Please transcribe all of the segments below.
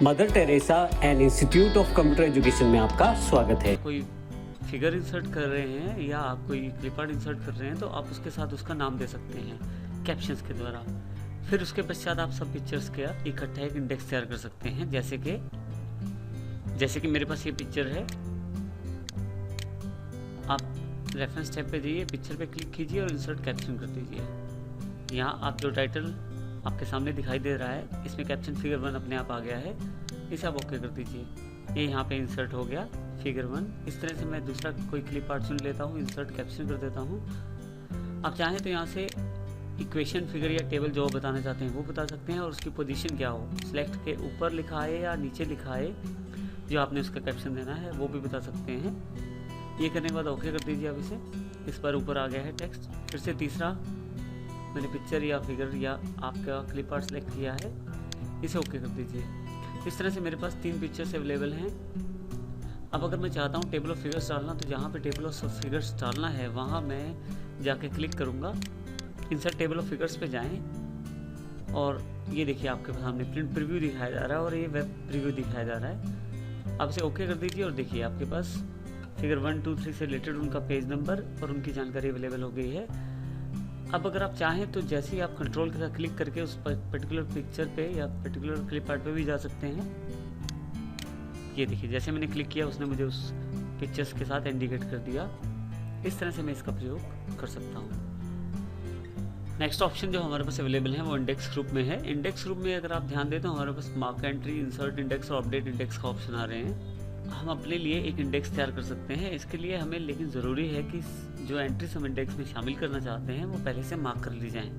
Mother Teresa and institute of computer education में आपका स्वागत है। कोई फिगर इंसर्ट कर रहे हैं या आप कोई क्लिप आर्ट इंसर्ट कर रहे हैं तो आप उसके साथ उसका नाम दे सकते हैं कैप्शंस के द्वारा। फिर उसके पश्चात आप सब पिक्चर्स का इकट्ठा एक इंडेक्स तैयार कर सकते हैं। जैसे कि मेरे पास ये पिक्चर है, आप रेफरेंस टैब पे जाइए, पिक्चर पे क्लिक कीजिए और इंसर्ट कैप्शन कर दीजिए। यहाँ आप जो टाइटल आपके सामने दिखाई दे रहा है, इसमें कैप्शन फिगर 1 अपने आप आ गया है, इसे आप ओके कर दीजिए। ये यहाँ पे इंसर्ट हो गया फिगर 1। इस तरह से मैं दूसरा कोई क्लिप आर्ट चुन लेता हूँ, इंसर्ट कैप्शन कर देता हूँ। आप चाहें तो यहाँ से इक्वेशन फिगर या टेबल जो बताना चाहते हैं वो बता सकते हैं और उसकी पोजीशन क्या हो, सिलेक्ट के ऊपर लिखा है या नीचे लिखा है, जो आपने उसका कैप्शन देना है वो भी बता सकते हैं। ये करने के बाद ओके कर दीजिए। अब इस पर ऊपर आ गया है टेक्स्ट। फिर से तीसरा मैंने पिक्चर या फिगर या आपका क्लिप आर्ट सेलेक्ट किया है, इसे ओके कर दीजिए। इस तरह से मेरे पास 3 पिक्चर्स अवेलेबल हैं। अब अगर मैं चाहता हूँ टेबल ऑफ फिगर्स डालना, तो जहाँ पे टेबल ऑफ फिगर्स डालना है वहाँ मैं जाके क्लिक करूँगा। इंसर्ट टेबल ऑफ फिगर्स पे जाएं और ये देखिए आपके सामने प्रिंट प्रीव्यू दिखाया जा रहा है और ये वेब प्रीव्यू दिखाया जा रहा है। अब इसे ओके कर दीजिए और देखिए आपके पास फिगर 1, 2, 3 से रिलेटेड उनका पेज नंबर और उनकी जानकारी अवेलेबल हो गई है। अब अगर आप चाहें तो जैसे ही आप कंट्रोल के साथ क्लिक करके उस पर्टिकुलर पिक्चर पे या पर्टिकुलर क्लिप आर्ट पे भी जा सकते हैं। ये देखिए जैसे मैंने क्लिक किया उसने मुझे उस पिक्चर्स के साथ इंडिकेट कर दिया। इस तरह से मैं इसका प्रयोग कर सकता हूँ। नेक्स्ट ऑप्शन जो हमारे पास अवेलेबल है वो इंडेक्स ग्रुप में है। इंडेक्स ग्रुप में अगर आप ध्यान दें तो हमारे पास मार्क एंट्री, इंसर्ट इंडेक्स और अपडेट इंडेक्स का ऑप्शन आ रहे हैं। हम अपने लिए एक इंडेक्स तैयार कर सकते हैं। इसके लिए हमें लेकिन ज़रूरी है कि जो एंट्रीज हम इंडेक्स में शामिल करना चाहते हैं वो पहले से मार्क कर ली जाएं।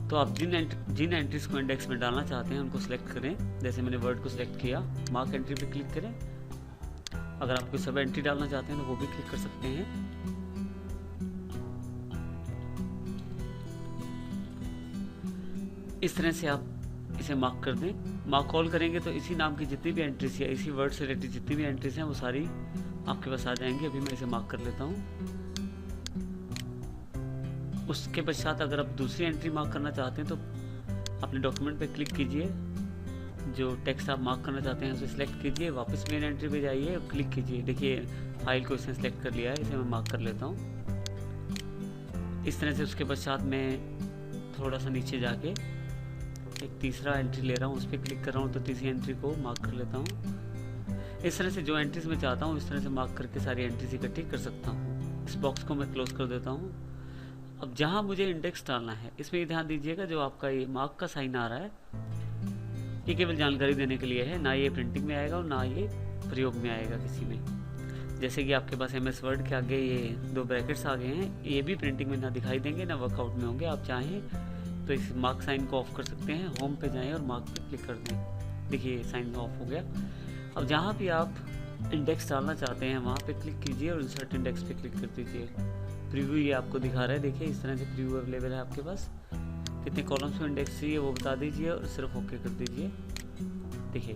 तो आप जिन एंट्रीज को इंडेक्स में डालना चाहते हैं उनको सिलेक्ट करें। जैसे मैंने वर्ड को सिलेक्ट किया, मार्क एंट्री पे क्लिक करें। अगर आप कोई सब एंट्री डालना चाहते हैं तो वो भी क्लिक कर सकते हैं। इस तरह से आप इसे मार्क कर दें। मार्क कॉल करेंगे तो इसी नाम की जितनी भी एंट्रीज या इसी वर्ड से रिलेटेड जितनी भी एंट्रीज हैं वो सारी आपके पास आ जाएंगी। अभी मैं इसे मार्क कर लेता हूँ। उसके पश्चात अगर आप दूसरी एंट्री मार्क करना चाहते हैं तो अपने डॉक्यूमेंट पे क्लिक कीजिए, जो टेक्स्ट आप मार्क करना चाहते हैं उसे सिलेक्ट कीजिए, वापस मेन एंट्री पे जाइए और क्लिक कीजिए। देखिए फाइल को इसने सिलेक्ट कर लिया है, इसे मैं मार्क कर लेता हूँ। इस तरह से उसके पश्चात मैं थोड़ा सा नीचे जाके एक तीसरा एंट्री ले रहा हूँ, उस पर क्लिक कर रहा हूँ तो तीसरी एंट्री को मार्क कर लेता हूँ। इस तरह से जो एंट्रीज मैं चाहता हूँ इस तरह से मार्क करके सारी एंट्रीज इकट्ठी कर सकता हूँ। इस बॉक्स को मैं क्लोज कर देता हूँ। अब जहाँ मुझे इंडेक्स डालना है इसमें ये ध्यान दीजिएगा, जो आपका ये मार्क का साइन आ रहा है ये केवल जानकारी देने के लिए है, ना ये प्रिंटिंग में आएगा और ना ये प्रयोग में आएगा किसी में। जैसे कि आपके पास MS वर्ड के आगे ये 2 ब्रैकेट्स आ गए हैं, ये भी प्रिंटिंग में ना दिखाई देंगे ना वर्कआउट में होंगे। आप चाहें तो इस मार्क साइन को ऑफ कर सकते हैं। होम पे जाएं और मार्क पे क्लिक कर दें। देखिए साइन ऑफ हो गया। अब जहाँ भी आप इंडेक्स डालना चाहते हैं वहाँ पे क्लिक कीजिए और इंसर्ट इंडेक्स पे क्लिक कर दीजिए। प्रीव्यू ये आपको दिखा रहा है, देखिए इस तरह से प्रीव्यू अवेलेबल है आपके पास। कितने कॉलम्स में इंडेक्स चाहिए वो बता दीजिए और सिर्फ ओके कर दीजिए। देखिए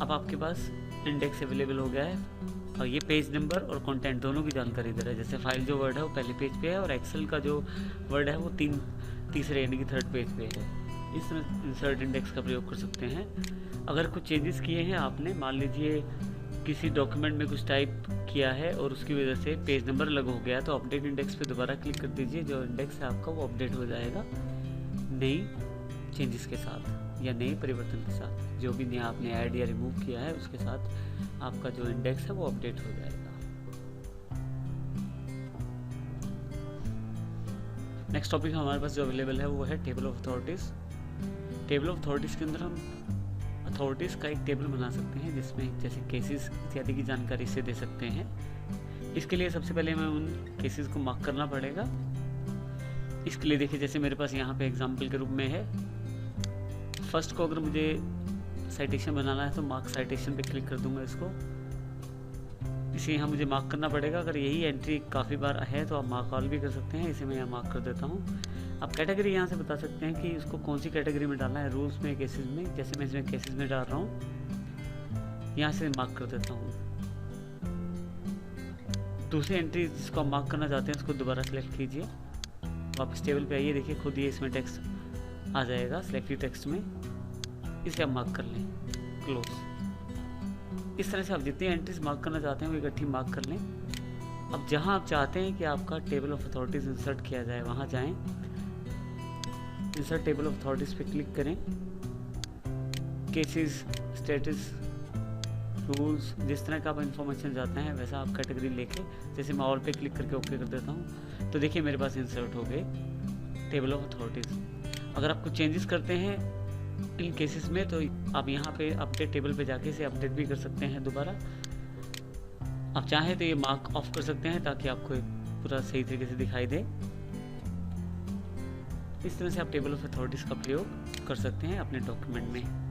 अब आपके पास इंडेक्स अवेलेबल हो गया है और ये पेज नंबर और कंटेंट दोनों की जानकारी दे रहा है। जैसे फाइल जो वर्ड है वो पहले पेज पे है और एक्सेल का जो वर्ड है वो तीसरे यानी कि 3rd पेज पे है। इस तरह इंसर्ट इंडेक्स का प्रयोग कर सकते हैं। अगर कुछ चेंजेस किए हैं आपने, मान लीजिए किसी डॉक्यूमेंट में कुछ टाइप किया है और उसकी वजह से पेज नंबर अलग हो गया, तो अपडेट इंडेक्स पे दोबारा क्लिक कर दीजिए। जो इंडेक्स है आपका वो अपडेट हो जाएगा नई चेंजेस के साथ या नए परिवर्तन के साथ। जो भी नया आपने ऐड या रिमूव किया है उसके साथ आपका जो इंडेक्स है वो अपडेट हो जाएगा। नेक्स्ट टॉपिक हमारे पास जो अवेलेबल है वो है table of authorities. Table of authorities के अंदर हम अथॉरिटीज़ का एक टेबल बना सकते हैं जिसमें जैसे केसेस इत्यादि की जानकारी इसे दे सकते हैं। इसके लिए सबसे पहले हमें उन केसेस को मार्क करना पड़ेगा। इसके लिए देखिए जैसे मेरे पास यहाँ पे एग्जाम्पल के रूप में है। फर्स्ट को अगर मुझे साइटेशन बनाना है तो मार्क साइटेशन पे क्लिक कर दूंगा इसको। इसे यहाँ मुझे मार्क करना पड़ेगा। अगर यही एंट्री काफ़ी बार है तो आप मार्क ऑल भी कर सकते हैं। इसे मैं यहाँ मार्क कर देता हूँ। आप कैटेगरी यहाँ से बता सकते हैं कि इसको कौन सी कैटेगरी में डालना है, रूल्स में, केसेस में। जैसे मैं इसमें केसेस में डाल रहा हूँ, यहाँ से मार्क कर देता हूँ। दूसरी एंट्री जिसको आप मार्क करना चाहते हैं उसको दोबारा सेलेक्ट कीजिए, वापस टेबल पे आइए। देखिए खुद ये इसमें टेक्स्ट आ जाएगा सिलेक्टेड टेक्स्ट में, इसे आप मार्क कर लें। क्लोज। इस तरह से आप जितनी एंट्रीज मार्क करना चाहते हैं वो इकट्ठी मार्क कर लें। अब जहां आप चाहते हैं कि आपका टेबल ऑफ अथॉरिटीज़ इंसर्ट किया जाए वहां जाएं, इंसर्ट टेबल ऑफ अथॉरिटीज़ पे क्लिक करें, केसेस, स्टेटस, रूल्स, जिस तरह का आप इन्फॉर्मेशन चाहते हैं वैसा आप कैटेगरी लेके, जैसे मैं ऑल पे क्लिक करके ओके कर देता हूँ तो देखिए मेरे पास इंसर्ट हो गए टेबल ऑफ अथॉरिटीज़। अगर आप कुछ चेंजेस करते हैं इन केसेस में तो आप यहाँ पे अपडेट टेबल पे जाके इसे अपडेट भी कर सकते हैं दोबारा। आप चाहें तो ये मार्क ऑफ कर सकते हैं ताकि आपको पूरा सही तरीके से दिखाई दे। इस तरह से आप टेबल ऑफ अथॉरिटीज़ का प्रयोग कर सकते हैं अपने डॉक्यूमेंट में।